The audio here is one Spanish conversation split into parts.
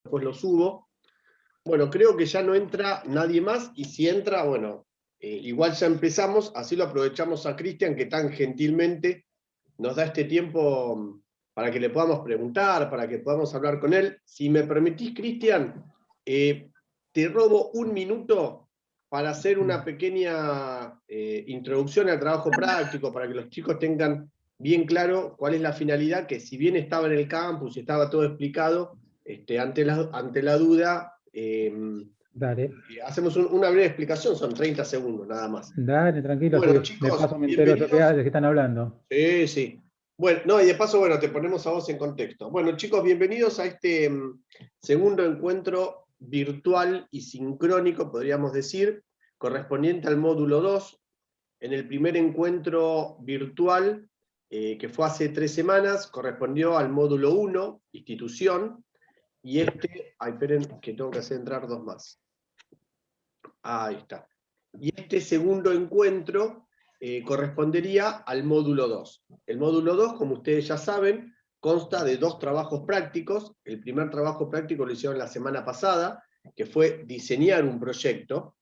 después lo subo. Bueno, creo que ya no entra nadie más, y si entra, bueno, igual ya empezamos, así lo aprovechamos a Cristian, que tan gentilmente nos da este tiempo para que le podamos preguntar, para que podamos hablar con él. Si me permitís, Cristian, te robo un minuto para hacer una pequeña introducción al trabajo práctico, para que los chicos tengan bien claro cuál es la finalidad, que si bien estaba en el campus y estaba todo explicado, ante la duda, Dale, hacemos una breve explicación, son 30 segundos nada más. dale, tranquilo, así Bueno, de chicos, paso me entero yo bienvenidos. de qué están hablando. Sí, sí. Bueno, no, y de paso, bueno, te ponemos a vos en contexto. Bueno, chicos, bienvenidos a este segundo encuentro virtual y sincrónico, podríamos decir, correspondiente al módulo 2. En el primer encuentro virtual, que fue hace 3 semanas, correspondió al módulo 1, institución, y esperen que tengo que hacer entrar 2 más. Ahí está. Y este segundo encuentro correspondería al módulo 2. El módulo 2, como ustedes ya saben, consta de 2 trabajos prácticos. El primer trabajo práctico lo hicieron la semana pasada, que fue diseñar un proyecto.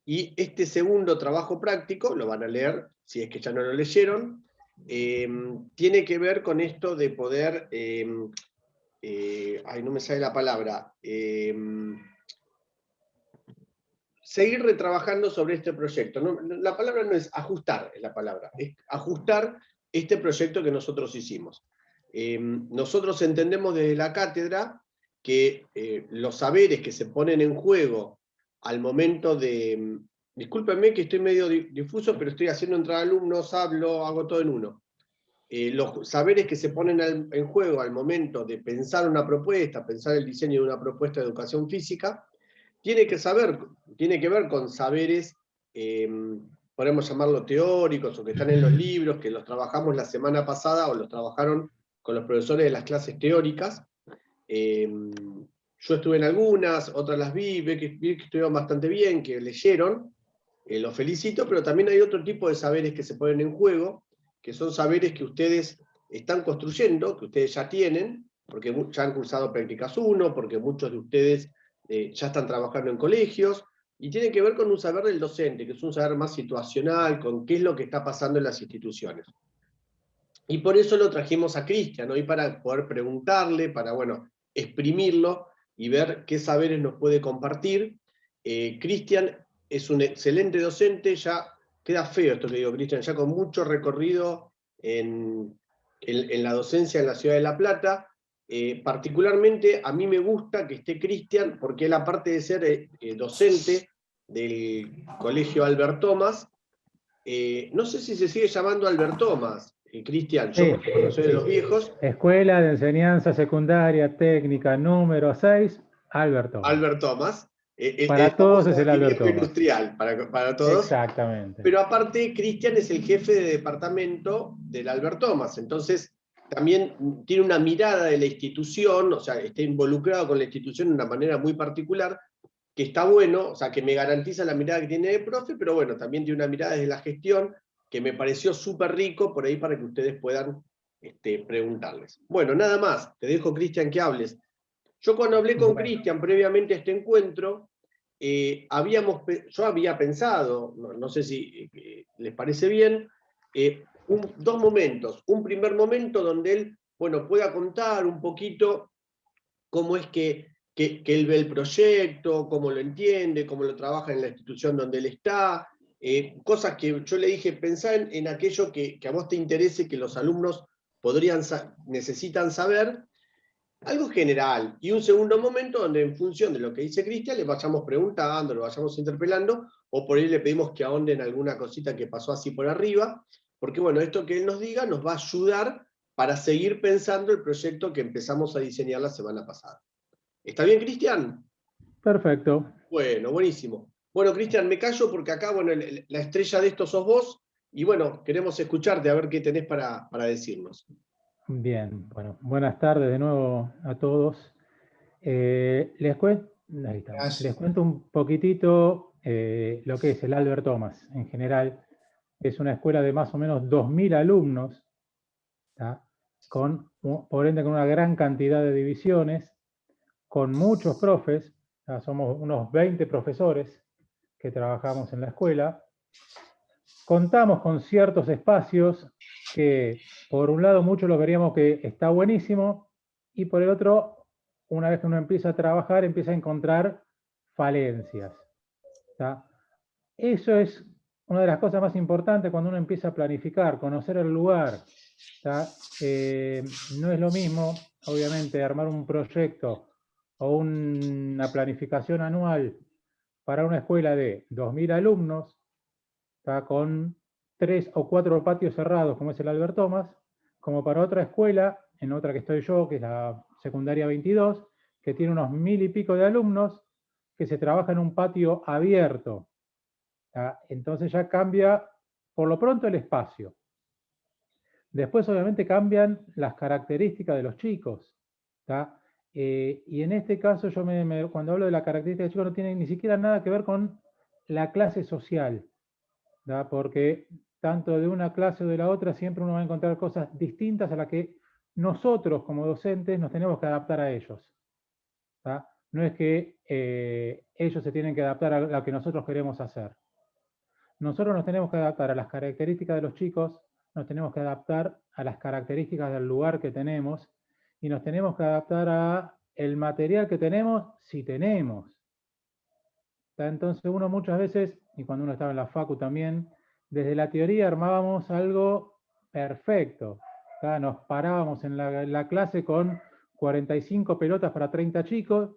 Y este segundo trabajo práctico, lo van a leer si es que ya no lo leyeron, tiene que ver con esto de poder, no me sale la palabra, seguir retrabajando sobre este proyecto. No, la palabra no es ajustar, es la palabra, es ajustar este proyecto que nosotros hicimos. Nosotros entendemos desde la cátedra que los saberes que se ponen en juego al momento de... Discúlpenme que estoy medio difuso, pero estoy haciendo entrar alumnos, hablo, hago todo en uno. Los saberes que se ponen en juego al momento de pensar una propuesta, pensar el diseño de una propuesta de educación física, tiene que ver con saberes, podemos llamarlo teóricos, o que están en los libros, que los trabajamos la semana pasada, o los trabajaron con los profesores de las clases teóricas. Yo estuve en algunas, otras las vi que estuvieron bastante bien, que leyeron, los felicito, pero también hay otro tipo de saberes que se ponen en juego, que son saberes que ustedes están construyendo, que ustedes ya tienen, porque ya han cursado prácticas 1, porque muchos de ustedes ya están trabajando en colegios, y tiene que ver con un saber del docente, que es un saber más situacional, con qué es lo que está pasando en las instituciones. Y por eso lo trajimos a Cristian, hoy para poder preguntarle, para, bueno, exprimirlo y ver qué saberes nos puede compartir. Cristian es un excelente docente, ya queda feo esto que digo, Cristian, ya con mucho recorrido en la docencia en la ciudad de La Plata. Particularmente a mí me gusta que esté Cristian, porque él, aparte de ser docente del colegio Albert Thomas, no sé si se sigue llamando Albert Thomas, Cristian, yo Sí, porque bueno, soy de los viejos. Escuela de Enseñanza Secundaria Técnica número 6, Albert Thomas. Albert Thomas, Para el todos famoso es el Albert viejo Thomas. industrial, para todos. Exactamente. Pero aparte, Cristian es el jefe de departamento del Albert Thomas, entonces también tiene una mirada de la institución, o sea, está involucrado con la institución de una manera muy particular, que está bueno, o sea, que me garantiza la mirada que tiene de profe, pero bueno, también tiene una mirada desde la gestión que me pareció súper rico por ahí para que ustedes puedan preguntarles. Bueno, nada más, te dejo, Cristian, que hables. Yo cuando hablé con Cristian previamente a este encuentro, yo había pensado, no sé si les parece bien, 2 momentos. Un primer momento donde él, bueno, pueda contar un poquito cómo es que él ve el proyecto, cómo lo entiende, cómo lo trabaja en la institución donde él está, cosas que yo le dije, pensá en aquello que a vos te interese, que los alumnos necesitan saber, algo general. Y un segundo momento donde, en función de lo que dice Cristian, le vayamos preguntando, lo vayamos interpelando, o por ahí le pedimos que ahonde en alguna cosita que pasó así por arriba, porque bueno, esto que él nos diga nos va a ayudar para seguir pensando el proyecto que empezamos a diseñar la semana pasada. ¿Está bien, Cristian? Perfecto. Bueno, buenísimo. Bueno, Cristian, me callo porque acá, bueno, la estrella de esto sos vos, y bueno, queremos escucharte a ver qué tenés para decirnos. Bien, bueno, buenas tardes de nuevo a todos. Les cuento un poquitito lo que es el Albert Thomas en general. Es una escuela de más o menos 2000 alumnos, ¿tá? Por ende con una gran cantidad de divisiones, con muchos profes, somos unos 20 profesores que trabajamos en la escuela. Contamos con ciertos espacios que, por un lado, muchos los veríamos que está buenísimo, y por el otro, una vez que uno empieza a trabajar, empieza a encontrar falencias. ¿Tá? Eso es una de las cosas más importantes cuando uno empieza a planificar, conocer el lugar. No es lo mismo, obviamente, armar un proyecto o una planificación anual para una escuela de 2000 alumnos, con 3 o 4 patios cerrados, como es el Albert Thomas, como para otra escuela, en otra que estoy yo, que es la secundaria 22, que tiene unos 1000 y pico de alumnos, que se trabaja en un patio abierto. Entonces ya cambia, por lo pronto, el espacio. Después, obviamente, cambian las características de los chicos. Y en este caso, yo cuando hablo de la característica de chicos, no tiene ni siquiera nada que ver con la clase social. Porque tanto de una clase o de la otra, siempre uno va a encontrar cosas distintas a las que nosotros, como docentes, nos tenemos que adaptar a ellos. No es que ellos se tienen que adaptar a lo que nosotros queremos hacer. Nosotros nos tenemos que adaptar a las características de los chicos, nos tenemos que adaptar a las características del lugar que tenemos, y nos tenemos que adaptar al material que tenemos, si tenemos. Entonces uno muchas veces, y cuando uno estaba en la facu también, desde la teoría armábamos algo perfecto. Nos parábamos en la clase con 45 pelotas para 30 chicos,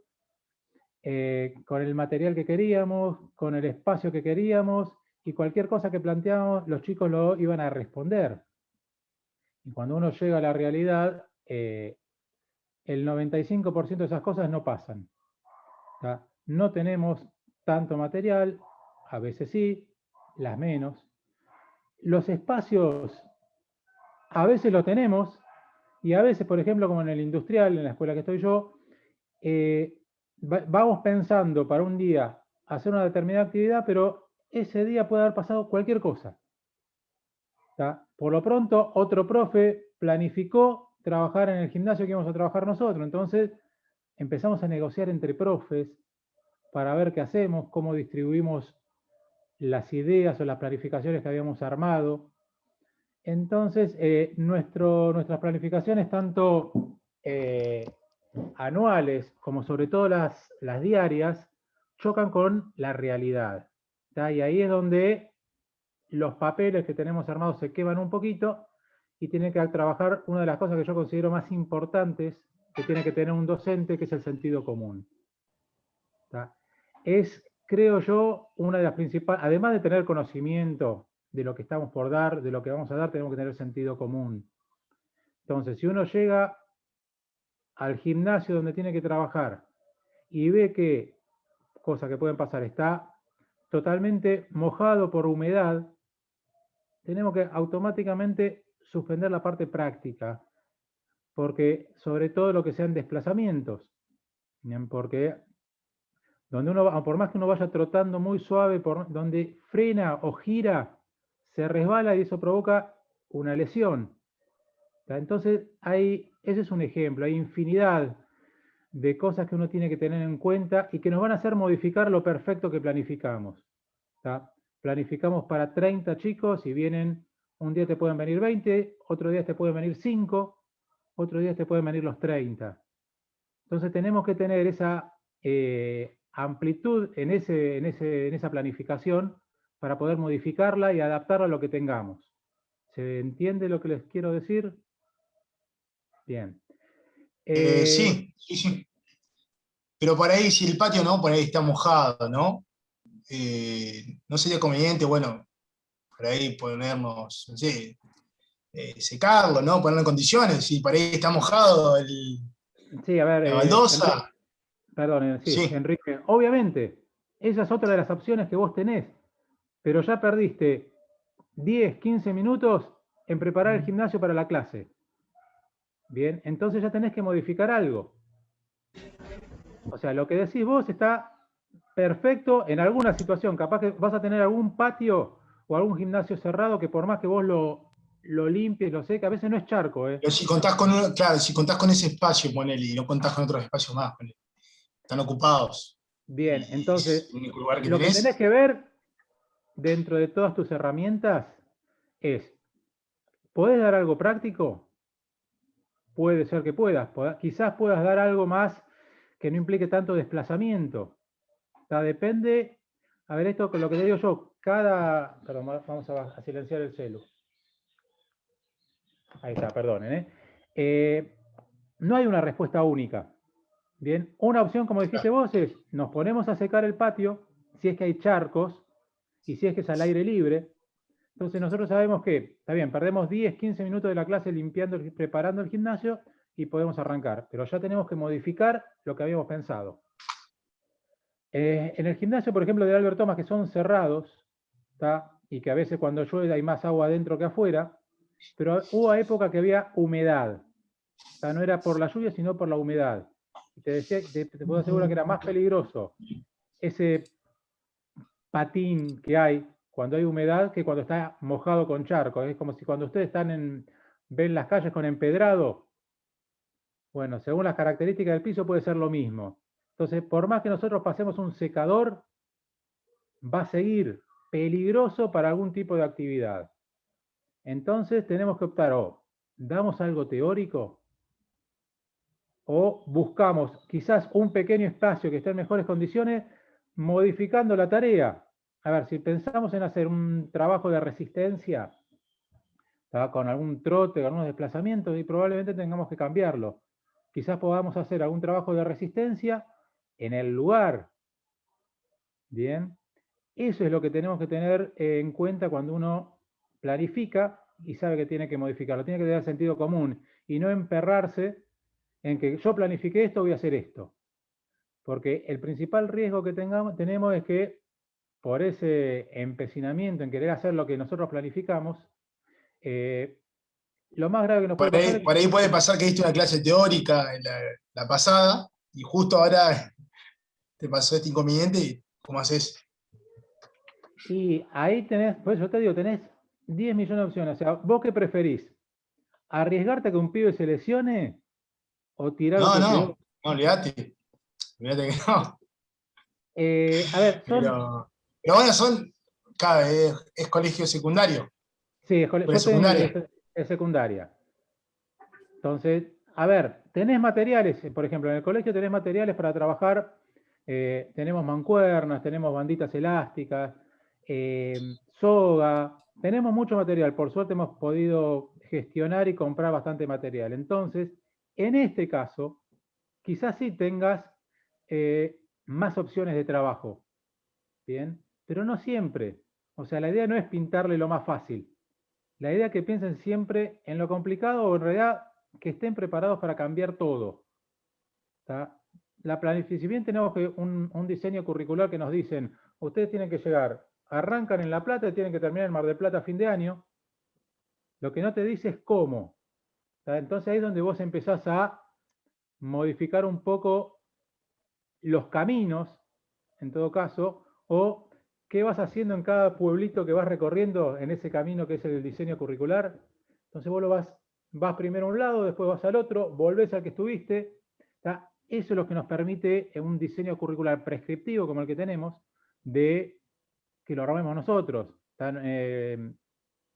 con el material que queríamos, con el espacio que queríamos, y cualquier cosa que planteábamos, los chicos lo iban a responder. Y cuando uno llega a la realidad, el 95% de esas cosas no pasan. No tenemos tanto material, a veces sí, las menos. Los espacios, a veces lo tenemos, y a veces, por ejemplo, como en el industrial, en la escuela que estoy yo, vamos pensando para un día hacer una determinada actividad, pero ese día puede haber pasado cualquier cosa. Por lo pronto, otro profe planificó trabajar en el gimnasio que íbamos a trabajar nosotros. Entonces, empezamos a negociar entre profes para ver qué hacemos, cómo distribuimos las ideas o las planificaciones que habíamos armado. Entonces, nuestras planificaciones, tanto anuales como sobre todo las diarias, chocan con la realidad. Y ahí es donde los papeles que tenemos armados se queman un poquito, y tiene que trabajar una de las cosas que yo considero más importantes que tiene que tener un docente, que es el sentido común. Es, creo yo, una de las principales, además de tener conocimiento de lo que estamos por dar, de lo que vamos a dar, tenemos que tener sentido común. Entonces, si uno llega al gimnasio donde tiene que trabajar y ve que, cosas que pueden pasar, está totalmente mojado por humedad, tenemos que automáticamente suspender la parte práctica, porque sobre todo lo que sean desplazamientos, porque donde uno, por más que uno vaya trotando muy suave, donde frena o gira, se resbala y eso provoca una lesión. Entonces, ese es un ejemplo. Hay infinidad de cosas que uno tiene que tener en cuenta y que nos van a hacer modificar lo perfecto que planificamos. Planificamos para 30 chicos y un día te pueden venir 20, otro día te pueden venir 5, otro día te pueden venir los 30. Entonces tenemos que tener esa amplitud en esa planificación para poder modificarla y adaptarla a lo que tengamos. ¿Se entiende lo que les quiero decir? Bien. Sí. Pero por ahí, si el patio no, por ahí está mojado, ¿no? No sería conveniente, bueno, por ahí ponernos, no sé, secarlo, ¿no? Ponerlo en condiciones. Si por ahí está mojado sí, a ver, la baldosa. Perdón, sí, Sí. Enrique. Obviamente, esa es otra de las opciones que vos tenés, pero ya perdiste 10, 15 minutos en preparar el gimnasio para la clase. Bien, entonces ya tenés que modificar algo. O sea, lo que decís vos está perfecto en alguna situación. Capaz que vas a tener algún patio o algún gimnasio cerrado que por más que vos lo limpies, lo seques, a veces no es charco. Pero si contás con ese espacio, ponele, y no contás con otros espacios más, ponele. están ocupados. Bien, entonces, Es el único lugar lo que tenés que ver dentro de todas tus herramientas es, ¿podés dar algo práctico? Puede ser que puedas. Quizás puedas dar algo más que no implique tanto desplazamiento. O sea, depende. A ver, esto con lo que te digo yo, perdón, vamos a silenciar el celu. Ahí está, perdonen. No hay una respuesta única. Bien, una opción, como dijiste vos, es nos ponemos a secar el patio, si es que hay charcos, y si es que es al aire libre. Entonces nosotros sabemos que, está bien, perdemos 10, 15 minutos de la clase limpiando, preparando el gimnasio y podemos arrancar, pero ya tenemos que modificar lo que habíamos pensado. En el gimnasio, por ejemplo, de Albert Thomas, que son cerrados, ¿tá? Y que a veces cuando llueve hay más agua adentro que afuera, pero hubo época que había humedad. O sea, no era por la lluvia, sino por la humedad. Y te decía, te puedo asegurar que era más peligroso ese patín que hay cuando hay humedad que cuando está mojado con charco. Es como si cuando ustedes ven las calles con empedrado, bueno, según las características del piso puede ser lo mismo. Entonces, por más que nosotros pasemos un secador, va a seguir peligroso para algún tipo de actividad. Entonces tenemos que optar o damos algo teórico o buscamos quizás un pequeño espacio que esté en mejores condiciones modificando la tarea. A ver, si pensamos en hacer un trabajo de resistencia, ¿tá? Con algún trote, con algunos desplazamientos, y probablemente tengamos que cambiarlo. Quizás podamos hacer algún trabajo de resistencia en el lugar. Bien. Eso es lo que tenemos que tener en cuenta cuando uno planifica y sabe que tiene que modificarlo. Tiene que tener sentido común y no emperrarse en que yo planifiqué esto, voy a hacer esto. Porque el principal riesgo que tenemos es que por ese empecinamiento en querer hacer lo que nosotros planificamos, lo más grave que nos puede pasar es Por ahí puede pasar que diste una clase teórica en la pasada y justo ahora te pasó este inconveniente y ¿cómo haces? Y ahí tenés, pues yo te digo, tenés 10 millones de opciones. O sea, ¿vos qué preferís? ¿Arriesgarte a que un pibe se lesione o tirar lo que quedó? No, olvídate. Olvídate que no. A ver, Pero bueno, es colegio secundario. Sí, yo estoy en secundaria. Entonces, a ver, tenés materiales, por ejemplo, en el colegio tenés materiales para trabajar, tenemos mancuernas, tenemos banditas elásticas, soga, tenemos mucho material, por suerte hemos podido gestionar y comprar bastante material. Entonces, en este caso, quizás sí tengas más opciones de trabajo, ¿bien? Pero no siempre. O sea, la idea no es pintarle lo más fácil. La idea es que piensen siempre en lo complicado o en realidad que estén preparados para cambiar todo. ¿Tá? La planificación, si bien tenemos un diseño curricular que nos dicen, ustedes tienen que llegar, arrancan en La Plata y tienen que terminar en Mar del Plata a fin de año, lo que no te dice es cómo. ¿Tá? Entonces ahí es donde vos empezás a modificar un poco los caminos, en todo caso, o qué vas haciendo en cada pueblito que vas recorriendo en ese camino que es el diseño curricular. Entonces vos vas primero a un lado, después vas al otro, volvés al que estuviste. ¿Tá? Eso es lo que nos permite en un diseño curricular prescriptivo como el que tenemos, de que lo armemos nosotros.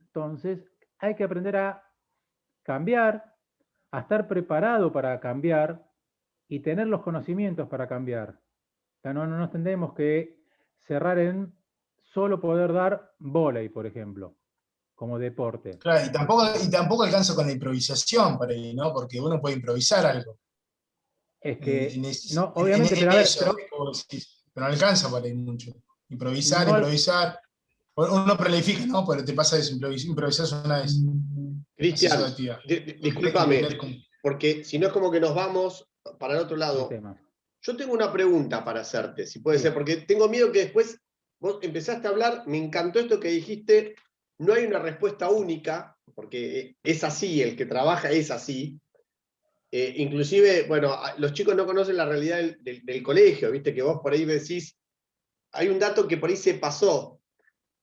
Entonces hay que aprender a cambiar, a estar preparado para cambiar y tener los conocimientos para cambiar. No nos tendremos que cerrar en solo poder dar vóley, por ejemplo, como deporte. Claro, y tampoco alcanza con la improvisación por ahí, ¿no? Porque uno puede improvisar algo. Es que, no, obviamente, pero no alcanza por ahí mucho. Improvisar. Uno planifica, ¿no? Pero te pasa eso, improvisar una vez. Cristian, discúlpame, porque si no es como que nos vamos para el otro lado. Yo tengo una pregunta para hacerte, si puede ser, porque tengo miedo que después vos empezaste a hablar, me encantó esto que dijiste, no hay una respuesta única, porque es así, el que trabaja es así. Inclusive, bueno, los chicos no conocen la realidad del colegio, viste que vos por ahí decís, hay un dato que por ahí se pasó,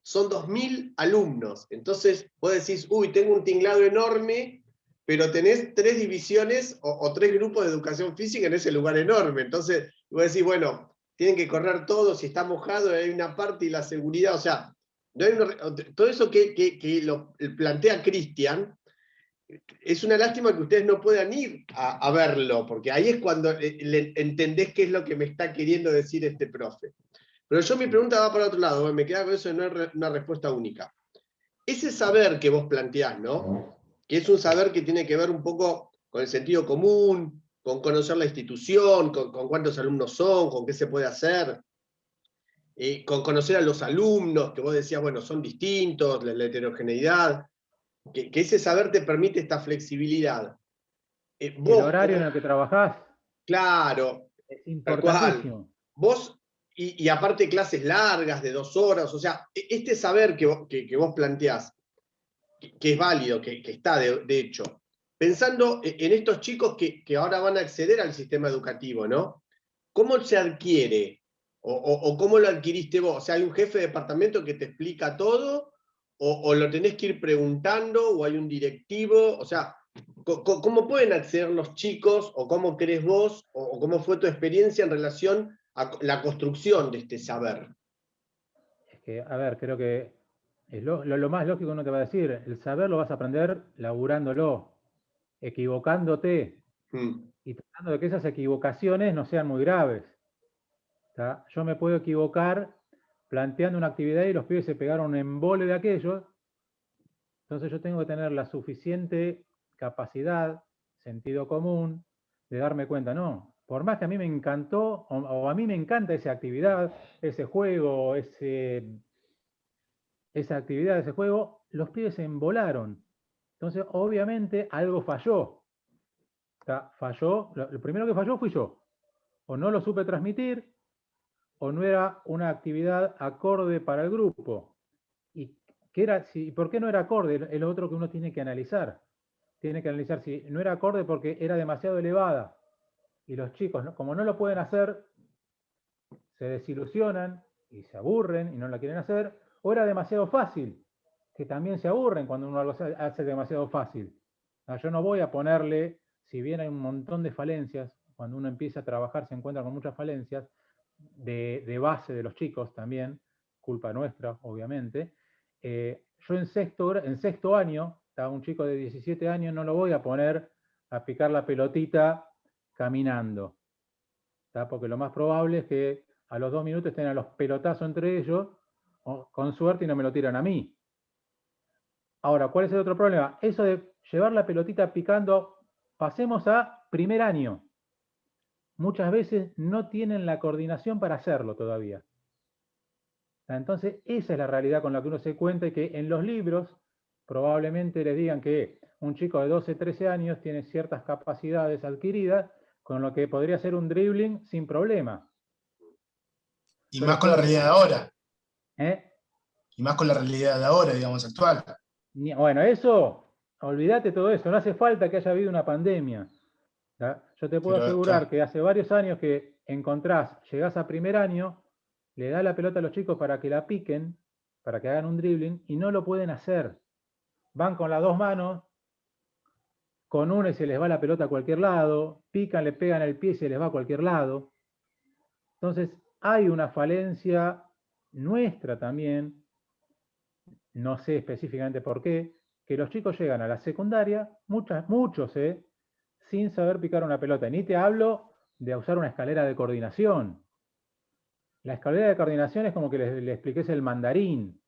son 2000 alumnos, entonces vos decís, uy, tengo un tinglado enorme, pero tenés 3 divisiones o 3 grupos de educación física en ese lugar enorme, entonces Y vos decís, bueno, tienen que correr todos, si está mojado hay una parte y la seguridad, o sea, no hay todo eso que lo plantea Cristian, es una lástima que ustedes no puedan ir a verlo, porque ahí es cuando entendés qué es lo que me está queriendo decir este profe. Pero yo mi pregunta va para otro lado, me queda con eso de no es una respuesta única. Ese saber que vos planteás, ¿no? Que es un saber que tiene que ver un poco con el sentido común, con conocer la institución, con cuántos alumnos son, con qué se puede hacer, con conocer a los alumnos, que vos decías, bueno, son distintos, la heterogeneidad, que ese saber te permite esta flexibilidad. El horario en el que trabajás. Claro, es importantísimo. Vos, y aparte clases largas de 2 horas, o sea, este saber que vos planteás, que es válido, que está de hecho, pensando en estos chicos que ahora van a acceder al sistema educativo, ¿no? ¿Cómo se adquiere? O cómo lo adquiriste vos? O sea, ¿hay un jefe de departamento que te explica todo? ¿O lo tenés que ir preguntando? ¿O hay un directivo? O sea, ¿cómo pueden acceder los chicos? ¿O cómo crees vos? ¿O cómo fue tu experiencia en relación a la construcción de este saber? Es que, a ver, creo que es lo más lógico que uno te va a decir. El saber lo vas a aprender laburándolo, equivocándote y tratando de que esas equivocaciones no sean muy graves. ¿Tá? Yo me puedo equivocar planteando una actividad y los pibes se pegaron un embole de aquello. Entonces yo tengo que tener la suficiente capacidad, sentido común, de darme cuenta, no, por más que a mí me encantó, o a mí me encanta esa actividad, ese juego, esa actividad, ese juego, los pibes se embolaron. Entonces, obviamente, algo falló. Falló, lo primero que falló fui yo. O no lo supe transmitir, o no era una actividad acorde para el grupo. ¿Y por qué no era acorde? Es lo otro que uno tiene que analizar. Tiene que analizar si no era acorde porque era demasiado elevada. Y los chicos, ¿no? Como no lo pueden hacer, se desilusionan y se aburren y no la quieren hacer, o era demasiado fácil, que también se aburren cuando uno algo hace demasiado fácil. Yo no voy a ponerle, si bien hay un montón de falencias, cuando uno empieza a trabajar se encuentra con muchas falencias de base de los chicos también, culpa nuestra, obviamente. Yo en sexto año, un chico de 17 años, no lo voy a poner a picar la pelotita caminando, porque lo más probable es que a los 2 minutos estén a los pelotazos entre ellos, con suerte y no me lo tiran a mí. Ahora, ¿cuál es el otro problema? Eso de llevar la pelotita picando, pasemos a primer año. Muchas veces no tienen la coordinación para hacerlo todavía. Entonces, esa es la realidad con la que uno se cuenta y que en los libros probablemente les digan que un chico de 12, 13 años tiene ciertas capacidades adquiridas con lo que podría ser un dribbling sin problema. Y más con la realidad de ahora. ¿Eh? Y más con la realidad de ahora, digamos, actual. Bueno, eso, olvídate todo eso, no hace falta que haya habido una pandemia. Yo te puedo asegurar que hace varios años que llegás a primer año, le das la pelota a los chicos para que la piquen, para que hagan un dribbling, y no lo pueden hacer. Van con las 2 manos, con una y se les va la pelota a cualquier lado, pican, le pegan el pie y se les va a cualquier lado. Entonces, hay una falencia nuestra también, no sé específicamente por qué, que los chicos llegan a la secundaria, muchos, sin saber picar una pelota. Ni te hablo de usar una escalera de coordinación. La escalera de coordinación es como que le expliques el mandarín.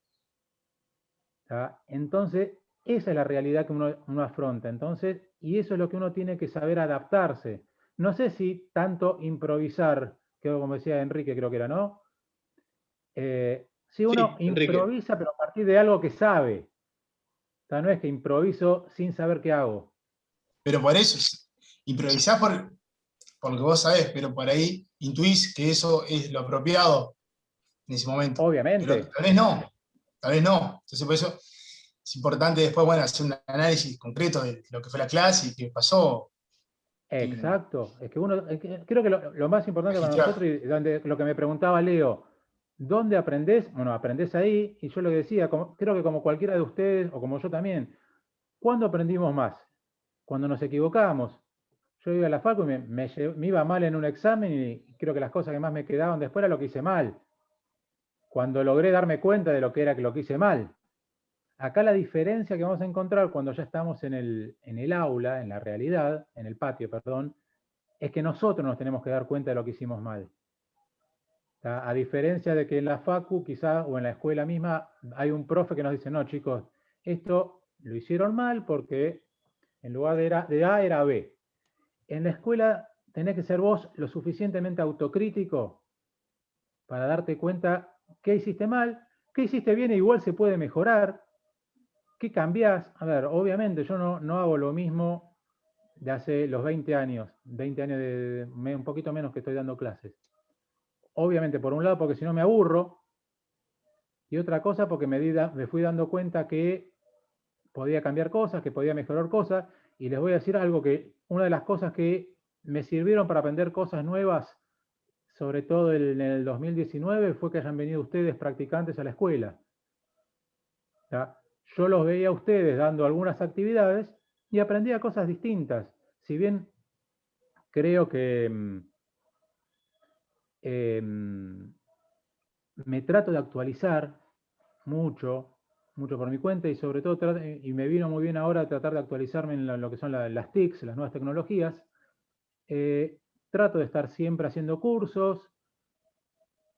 Entonces, esa es la realidad que uno afronta. Entonces, y eso es lo que uno tiene que saber adaptarse. No sé si tanto improvisar, que como decía Enrique, creo que era, ¿no? Si uno Sí, improvisa, pero a partir de algo que sabe. No es que improviso sin saber qué hago. Pero por eso, improvisás por lo que vos sabés, pero por ahí intuís que eso es lo apropiado en ese momento. Obviamente. Pero tal vez no. Entonces por eso es importante después, bueno, hacer un análisis concreto de lo que fue la clase y qué pasó. Exacto. Es que creo que lo más importante para nosotros, y lo que me preguntaba Leo, ¿dónde aprendés? Bueno, aprendés ahí, y yo lo que decía, creo que como cualquiera de ustedes, o como yo también, ¿cuándo aprendimos más? Cuando nos equivocábamos. yo iba a la facu y me iba mal en un examen y creo que las cosas que más me quedaban después era lo que hice mal. Cuando logré darme cuenta de lo que era que lo que hice mal. Acá la diferencia que vamos a encontrar cuando ya estamos en el aula, en la realidad, en el patio, perdón, es que nosotros nos tenemos que dar cuenta de lo que hicimos mal. A diferencia de que en la facu quizá o en la escuela misma hay un profe que nos dice, no chicos, esto lo hicieron mal porque en lugar de A era B. En la escuela tenés que ser vos lo suficientemente autocrítico para darte cuenta qué hiciste mal, qué hiciste bien e igual se puede mejorar, qué cambiás. A ver, obviamente yo no hago lo mismo de hace los 20 años un poquito menos que estoy dando clases. Obviamente, por un lado, porque si no me aburro, y otra cosa porque me fui dando cuenta que podía cambiar cosas, que podía mejorar cosas, y les voy a decir algo que, una de las cosas que me sirvieron para aprender cosas nuevas, sobre todo en el 2019, fue que hayan venido ustedes practicantes a la escuela. ¿Ya? Yo los veía a ustedes dando algunas actividades y aprendía cosas distintas. Si bien creo que me trato de actualizar mucho por mi cuenta y sobre todo, y me vino muy bien ahora tratar de actualizarme en lo que son las TICs, las nuevas tecnologías. Trato de estar siempre haciendo cursos,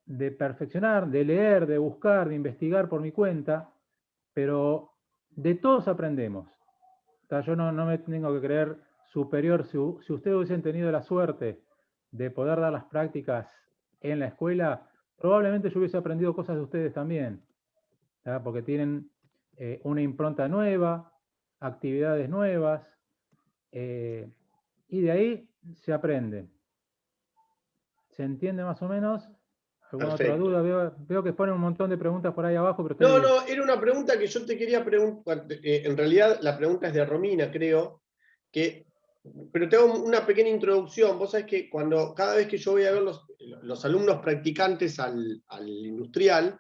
de perfeccionar, de leer, de buscar, de investigar por mi cuenta, pero de todos aprendemos. O sea, yo no me tengo que creer superior. Si ustedes hubiesen tenido la suerte de poder dar las prácticas en la escuela, probablemente yo hubiese aprendido cosas de ustedes también, ¿tá? Porque tienen una impronta nueva, actividades nuevas, y de ahí se aprende. ¿Se entiende más o menos? ¿Alguna otra Perfecto. duda? Veo que ponen un montón de preguntas por ahí abajo, pero No, era una pregunta que yo te quería preguntar. En realidad, la pregunta es de Romina, creo. Pero te hago una pequeña introducción. Vos sabés que cada vez que yo voy a ver los alumnos practicantes al industrial,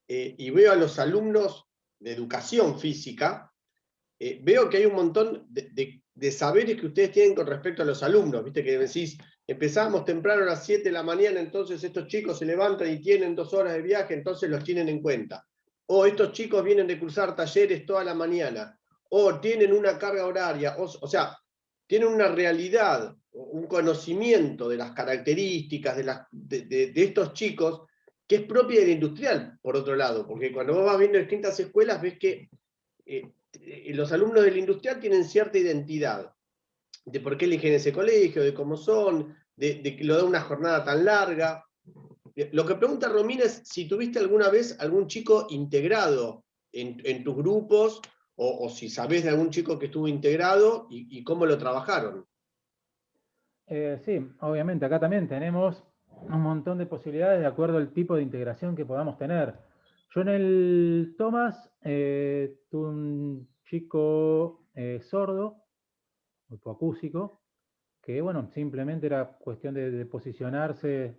y veo a los alumnos de educación física, veo que hay un montón de saberes que ustedes tienen con respecto a los alumnos. Viste que decís, empezamos temprano a las 7 de la mañana, entonces estos chicos se levantan y tienen 2 horas de viaje, entonces los tienen en cuenta. O estos chicos vienen de cursar talleres toda la mañana, o tienen una carga horaria, o sea, tienen una realidad, un conocimiento de las características de estos chicos que es propia del industrial, por otro lado, porque cuando vos vas viendo distintas escuelas ves que los alumnos del industrial tienen cierta identidad de por qué eligen ese colegio, de cómo son, de que lo da una jornada tan larga. Lo que pregunta Romina es si tuviste alguna vez algún chico integrado en tus grupos, o si sabés de algún chico que estuvo integrado y cómo lo trabajaron. Sí, obviamente, acá también tenemos un montón de posibilidades de acuerdo al tipo de integración que podamos tener. Yo en el Tomás tuve un chico sordo, hipoacúsico, que bueno, simplemente era cuestión de posicionarse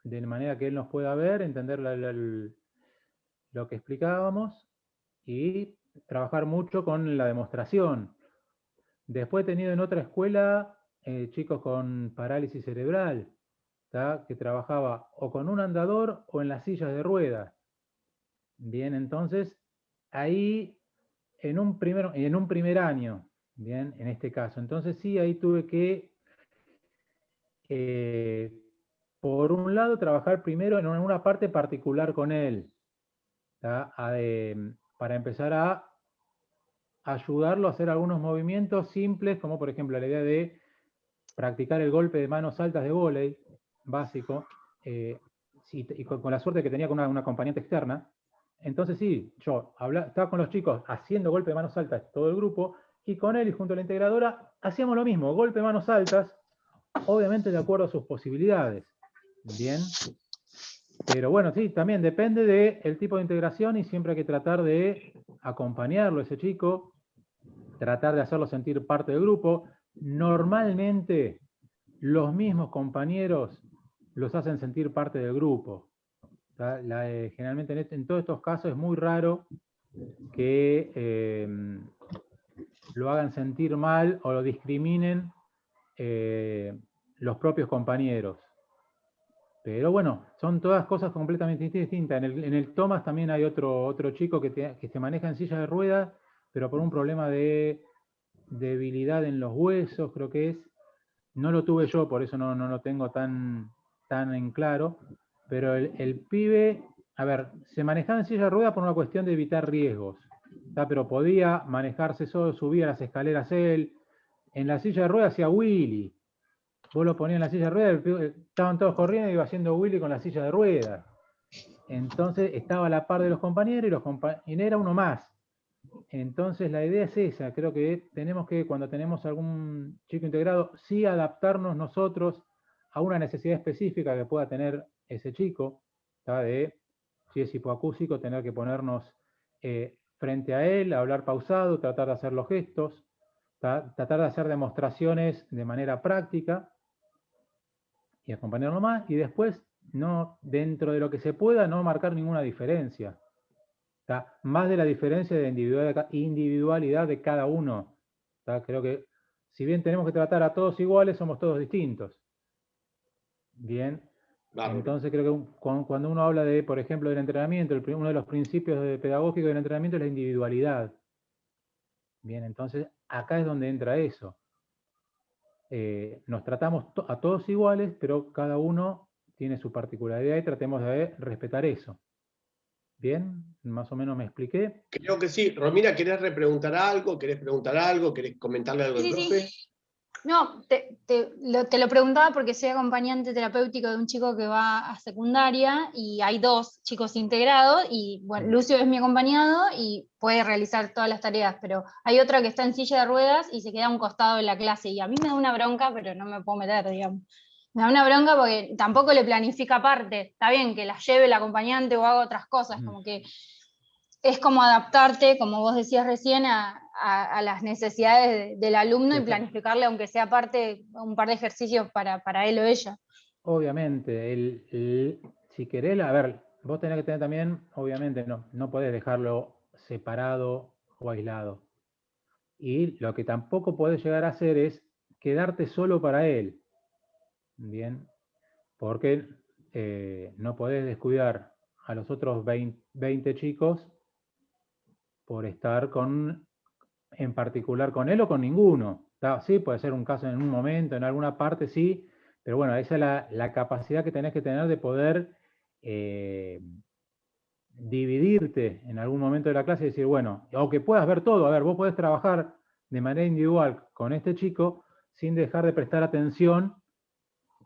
de manera que él nos pueda ver, entender lo que explicábamos y trabajar mucho con la demostración. Después he tenido en otra escuela chicos con parálisis cerebral, ¿tá? Que trabajaba o con un andador o en las sillas de ruedas. Bien, entonces ahí en un primer año, bien, en este caso. Entonces sí, ahí tuve que, por un lado, trabajar primero en una parte particular con él, ¿tá? Para empezar a ayudarlo a hacer algunos movimientos simples, como por ejemplo la idea de practicar el golpe de manos altas de vóley, básico, y con la suerte que tenía con una acompañante externa. Entonces sí, yo estaba con los chicos haciendo golpe de manos altas, todo el grupo, y con él y junto a la integradora hacíamos lo mismo, golpe de manos altas, obviamente de acuerdo a sus posibilidades. Bien. Pero bueno, sí, también depende del tipo de integración y siempre hay que tratar de acompañarlo a ese chico, tratar de hacerlo sentir parte del grupo. Normalmente los mismos compañeros los hacen sentir parte del grupo. Generalmente en todos estos casos es muy raro que lo hagan sentir mal o lo discriminen los propios compañeros. Pero bueno, son todas cosas completamente distintas. En el Thomas también hay otro chico que se maneja en silla de ruedas, pero por un problema de debilidad en los huesos, creo que es. No lo tuve yo, por eso no lo tengo tan en claro. Pero el pibe, a ver, se manejaba en silla de ruedas por una cuestión de evitar riesgos. Pero podía manejarse solo, subía las escaleras él. En la silla de ruedas hacía Willy. Vos lo ponías en la silla de ruedas, estaban todos corriendo y iba haciendo Willy con la silla de ruedas. Entonces estaba a la par de los compañeros y era uno más. Entonces la idea es esa, creo que tenemos que, cuando tenemos algún chico integrado, sí adaptarnos nosotros a una necesidad específica que pueda tener ese chico, de, si es hipoacúsico, tener que ponernos frente a él, hablar pausado, tratar de hacer los gestos, tratar de hacer demostraciones de manera práctica, y acompañarlo más, y después, no, dentro de lo que se pueda, no marcar ninguna diferencia. Más de la diferencia de individualidad de cada uno. Creo que, si bien tenemos que tratar a todos iguales, somos todos distintos. Bien. Claro. Entonces creo que cuando uno habla de, por ejemplo, del entrenamiento, uno de los principios pedagógicos del entrenamiento es la individualidad. Bien, entonces acá es donde entra eso. Nos tratamos a todos iguales, pero cada uno tiene su particularidad y tratemos de respetar eso. ¿Bien? ¿Más o menos me expliqué? Creo que sí. Romina, ¿querés repreguntar algo? ¿Querés preguntar algo? ¿Querés comentarle algo al profe? Sí. No, te lo preguntaba porque soy acompañante terapéutico de un chico que va a secundaria y hay 2 chicos integrados y bueno, Lucio es mi acompañado y puede realizar todas las tareas, pero hay otra que está en silla de ruedas y se queda a un costado de la clase y a mí me da una bronca, pero no me puedo meter, digamos. Me da una bronca porque tampoco le planifica aparte. Está bien que la lleve el acompañante o haga otras cosas, como que es como adaptarte, como vos decías recién, a las necesidades del alumno y planificarle, aunque sea aparte, un par de ejercicios para él o ella. Obviamente, si querés, a ver, vos tenés que tener también, obviamente, no podés dejarlo separado o aislado. Y lo que tampoco podés llegar a hacer es quedarte solo para él. Bien, porque no podés descuidar a los otros 20 chicos por estar en particular con él o con ninguno. Sí, puede ser un caso en un momento, en alguna parte sí, pero bueno, esa es la capacidad que tenés que tener de poder dividirte en algún momento de la clase y decir, bueno, aunque puedas ver todo, a ver, vos podés trabajar de manera individual con este chico sin dejar de prestar atención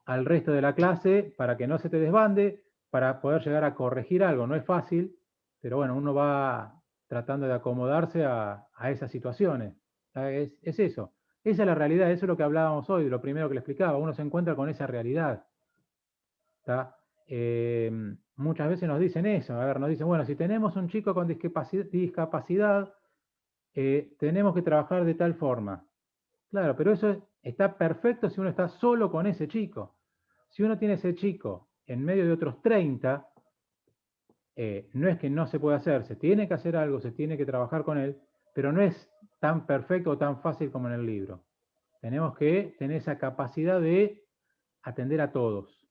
al resto de la clase para que no se te desbande, para poder llegar a corregir algo. No es fácil, pero bueno, uno va tratando de acomodarse a esas situaciones. Es eso. Esa es la realidad, eso es lo que hablábamos hoy, de lo primero que le explicaba. Uno se encuentra con esa realidad. Muchas veces nos dicen eso. A ver, nos dicen, bueno, si tenemos un chico con discapacidad, tenemos que trabajar de tal forma. Claro, pero eso está perfecto si uno está solo con ese chico. Si uno tiene ese chico en medio de otros 30, no es que no se pueda hacer, se tiene que hacer algo, se tiene que trabajar con él, pero no es tan perfecto o tan fácil como en el libro. Tenemos que tener esa capacidad de atender a todos.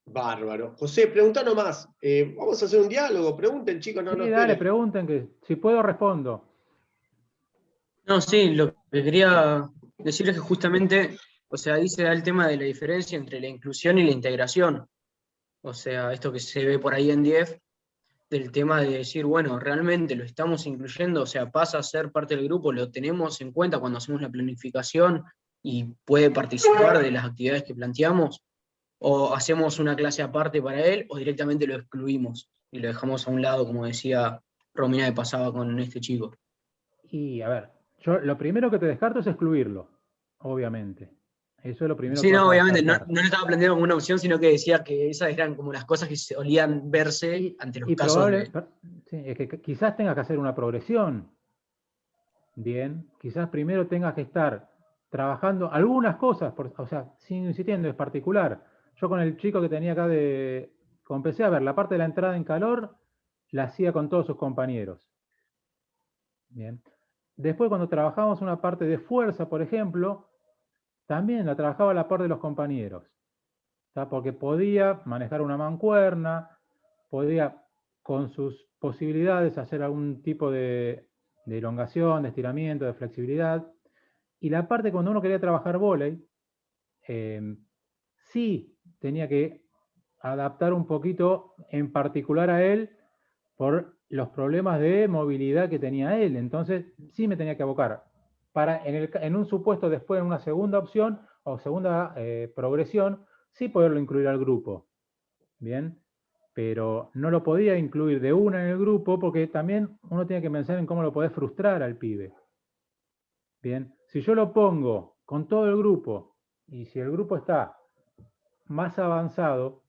Bárbaro. José, pregunta nomás. Vamos a hacer un diálogo. Pregunten, chicos. No, sí, no dale, pregunten, que si puedo respondo. No, sí, lo que quería decir es que justamente, o sea, ahí se da el tema de la diferencia entre la inclusión y la integración. O sea, esto que se ve por ahí en DIEF, del tema de decir, bueno, realmente lo estamos incluyendo, o sea, pasa a ser parte del grupo, lo tenemos en cuenta cuando hacemos la planificación y puede participar de las actividades que planteamos, o hacemos una clase aparte para él, o directamente lo excluimos y lo dejamos a un lado, como decía Romina que pasaba con este chico. Y a ver, yo lo primero que te descarto es excluirlo, obviamente. Eso es lo primero sí, que no, obviamente, no descartar. lo estaba planteando como una opción, sino que decía que esas eran como las cosas que solían verse ante los casos sí, es que quizás tengas que hacer una progresión. Bien, quizás primero tengas que estar trabajando algunas cosas, o sea, sin insistiendo, es particular. Yo con el chico que tenía acá empecé a ver la parte de la entrada en calor, la hacía con todos sus compañeros. Bien. después cuando trabajábamos una parte de fuerza, por ejemplo, también la trabajaba a la par de los compañeros, ¿tá? Porque podía manejar una mancuerna, podía con sus posibilidades hacer algún tipo de elongación, de estiramiento, de flexibilidad. Y la parte cuando uno quería trabajar vóley, sí tenía que adaptar un poquito en particular a él por los problemas de movilidad que tenía él. Entonces sí me tenía que abocar para en un supuesto después, en una segunda opción o segunda progresión, sí poderlo incluir al grupo. Bien, pero no lo podía incluir de una en el grupo porque también uno tiene que pensar en cómo lo podés frustrar al pibe. Bien, si yo lo pongo con todo el grupo y si el grupo está más avanzado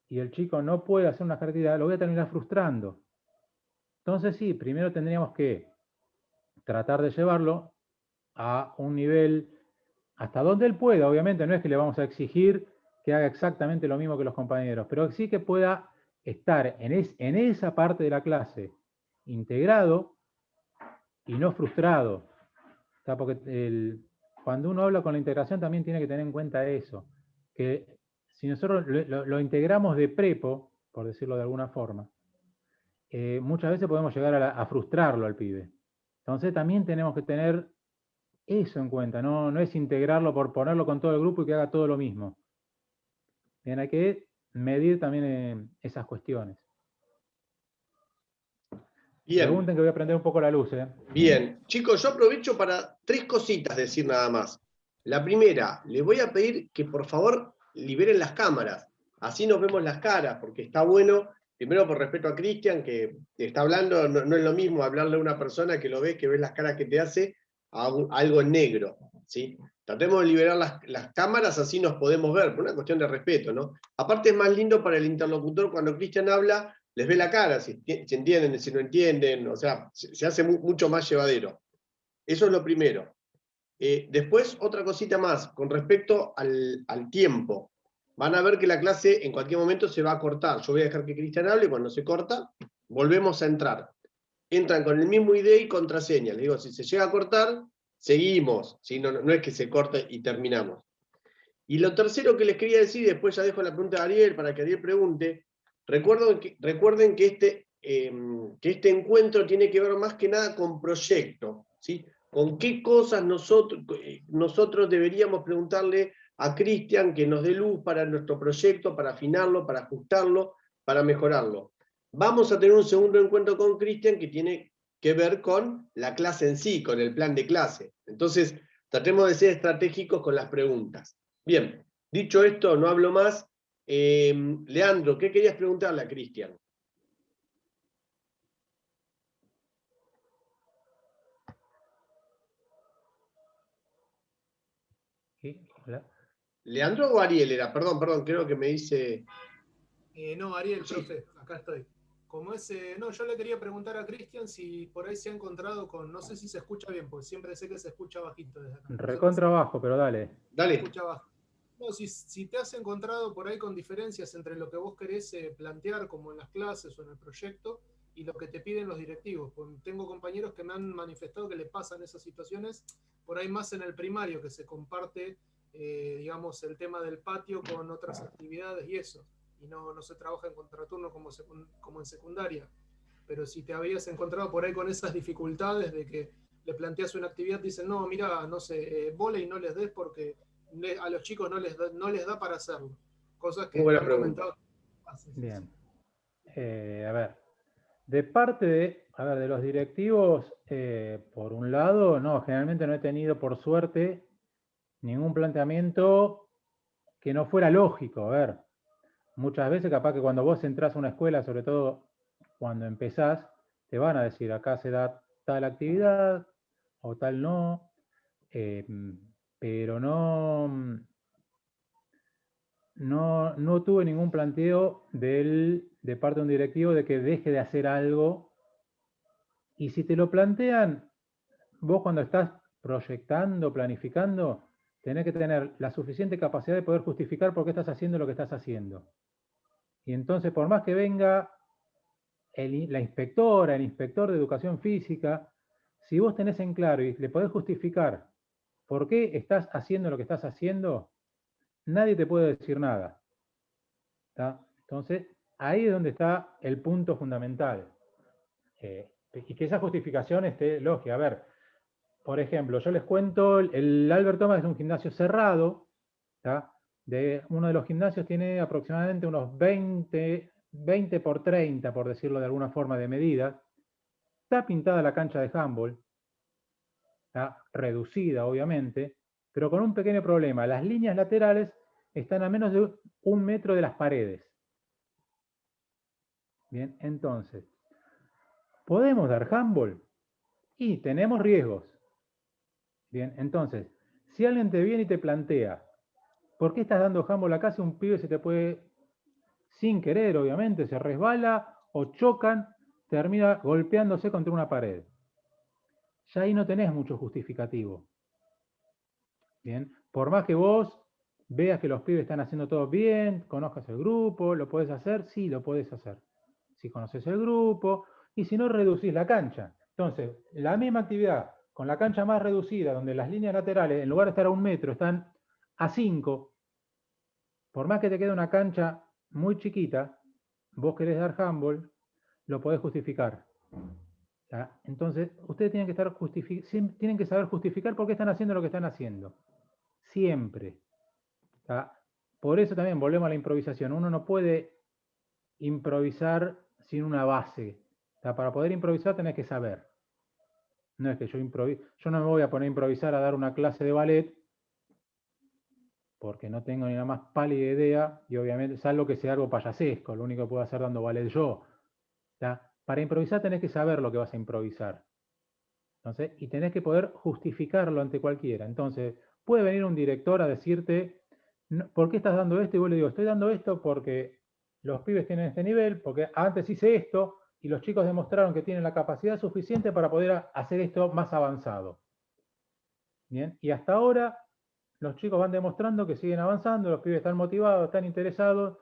y el chico no puede hacer una actividad, lo voy a terminar frustrando. Entonces sí, primero tendríamos que tratar de llevarlo a un nivel hasta donde él pueda. Obviamente no es que le vamos a exigir que haga exactamente lo mismo que los compañeros, pero sí que pueda estar en esa parte de la clase integrado y no frustrado. O sea, porque cuando uno habla con la integración también tiene que tener en cuenta eso, que si nosotros lo integramos de prepo, por decirlo de alguna forma, muchas veces podemos llegar a frustrarlo al pibe. Entonces también tenemos que tener eso en cuenta, no es integrarlo por ponerlo con todo el grupo y que haga todo lo mismo. Bien, hay que medir también esas cuestiones. Bien. Pregunten que voy a prender un poco la luz. Bien, chicos, yo aprovecho para 3 cositas decir nada más. La primera, les voy a pedir que por favor liberen las cámaras, así nos vemos las caras, porque está bueno, primero por respeto a Cristian, que está hablando, no es lo mismo hablarle a una persona que lo ves, que ves las caras que te hace, a algo en negro, ¿sí? Tratemos de liberar las cámaras, así nos podemos ver, por una cuestión de respeto, ¿no? Aparte es más lindo para el interlocutor cuando Cristian habla, les ve la cara, si entienden, si no entienden, o sea, se hace mucho más llevadero. Eso es lo primero. Después, otra cosita más, con respecto al tiempo. Van a ver que la clase en cualquier momento se va a cortar. Yo voy a dejar que Cristian hable, cuando se corta, volvemos a entrar. Entran con el mismo ID y contraseña. Les digo, si se llega a cortar, seguimos. ¿Sí? No es que se corte y terminamos. Y lo tercero que les quería decir, después ya dejo la pregunta de Ariel para que Ariel pregunte. Recuerden que este encuentro tiene que ver más que nada con proyecto, ¿sí? Con qué cosas nosotros deberíamos preguntarle a Cristian que nos dé luz para nuestro proyecto, para afinarlo, para ajustarlo, para mejorarlo. Vamos a tener un segundo encuentro con Cristian que tiene que ver con la clase en sí, con el plan de clase. Entonces, tratemos de ser estratégicos con las preguntas. Bien, dicho esto, no hablo más. Leandro, ¿qué querías preguntarle a Cristian? ¿Leandro o Ariel era? Perdón, creo que me dice... No, Ariel, sí. Profe, acá estoy. Como no, yo le quería preguntar a Cristian si por ahí se ha encontrado con, no sé si se escucha bien, porque siempre sé que se escucha bajito desde acá. Recontra bajo, pero dale. Dale. Se escucha bajo. No, si te has encontrado por ahí con diferencias entre lo que vos querés plantear como en las clases o en el proyecto y lo que te piden los directivos. Pues tengo compañeros que me han manifestado que le pasan esas situaciones por ahí más en el primario, que se comparte, digamos, el tema del patio con otras actividades y eso. Y no se trabaja en contraturno como en secundaria. Pero si te habías encontrado por ahí con esas dificultades de que le planteas una actividad, dicen, no, mira, no sé, vóley no les des porque a los chicos no les da para hacerlo. Cosas que Muy me buena han pregunta. comentado. Bien. A ver, de parte de los directivos, por un lado, no, generalmente no he tenido, por suerte, ningún planteamiento que no fuera lógico. A ver, muchas veces capaz que cuando vos entras a una escuela, sobre todo cuando empezás, te van a decir, acá se da tal actividad o tal no, pero no tuve ningún planteo de parte de un directivo de que deje de hacer algo. Y si te lo plantean, vos cuando estás proyectando, planificando, tenés que tener la suficiente capacidad de poder justificar por qué estás haciendo lo que estás haciendo. Y entonces, por más que venga la inspectora, el inspector de educación física, si vos tenés en claro y le podés justificar por qué estás haciendo lo que estás haciendo, nadie te puede decir nada. ¿Tá? Entonces, ahí es donde está el punto fundamental. Y que esa justificación esté lógica. A ver, por ejemplo, yo les cuento, el Albert Thomas es un gimnasio cerrado, ¿tá? Uno de los gimnasios tiene aproximadamente unos 20 por 30, por decirlo de alguna forma, de medida. Está pintada la cancha de handball, está reducida obviamente, pero con un pequeño problema. Las líneas laterales están a menos de 1 metro de las paredes. Bien, entonces, ¿podemos dar handball? Y tenemos riesgos. Bien, entonces, si alguien te viene y te plantea, ¿por qué estás dando handball acá si un pibe se te puede, sin querer obviamente, se resbala o chocan, termina golpeándose contra una pared? Ya ahí no tenés mucho justificativo. Bien, por más que vos veas que los pibes están haciendo todo bien, conozcas el grupo, ¿lo podés hacer? Sí, lo podés hacer. Si conoces el grupo, y si no, reducís la cancha. Entonces, la misma actividad, con la cancha más reducida, donde las líneas laterales, en lugar de estar a 1 metro, están a 5, por más que te quede una cancha muy chiquita, vos querés dar handball, lo podés justificar. ¿Tá? Entonces, ustedes tienen que saber justificar por qué están haciendo lo que están haciendo. Siempre. ¿Tá? Por eso también volvemos a la improvisación. Uno no puede improvisar sin una base. ¿Tá? Para poder improvisar tenés que saber. No es que yo no me voy a poner a improvisar a dar una clase de ballet porque no tengo ni la más pálida idea y obviamente, salvo que sea algo payasesco, lo único que puedo hacer dando ballet yo. ¿Tá? Para improvisar tenés que saber lo que vas a improvisar. Entonces, y tenés que poder justificarlo ante cualquiera. Entonces, puede venir un director a decirte, ¿por qué estás dando esto? Y vos le digo, estoy dando esto porque los pibes tienen este nivel, porque antes hice esto, y los chicos demostraron que tienen la capacidad suficiente para poder hacer esto más avanzado. Bien, y hasta ahora los chicos van demostrando que siguen avanzando, los pibes están motivados, están interesados,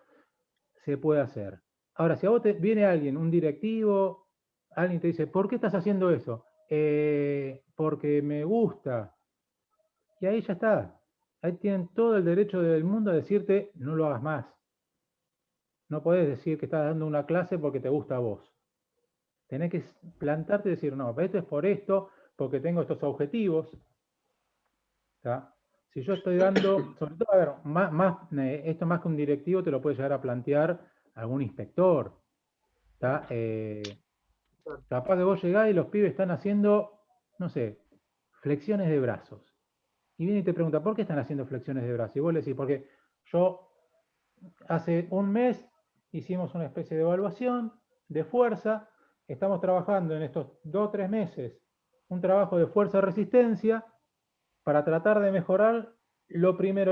se puede hacer. Ahora, si a vos viene alguien, un directivo, alguien te dice, ¿por qué estás haciendo eso? Porque me gusta. Y ahí ya está. Ahí tienen todo el derecho del mundo a decirte, no lo hagas más. No podés decir que estás dando una clase porque te gusta a vos. Tenés que plantarte y decir, no, esto es por esto, porque tengo estos objetivos. ¿Tá? Si yo estoy dando, sobre todo, a ver, esto más que un directivo te lo puede llegar a plantear algún inspector. ¿Tá? Capaz que vos llegás y los pibes están haciendo, no sé, flexiones de brazos. Y viene y te pregunta, ¿por qué están haciendo flexiones de brazos? Y vos le decís, porque yo hace 1 mes hicimos una especie de evaluación de fuerza, estamos trabajando en estos 2 o 3 meses un trabajo de fuerza-resistencia para tratar de mejorar lo primero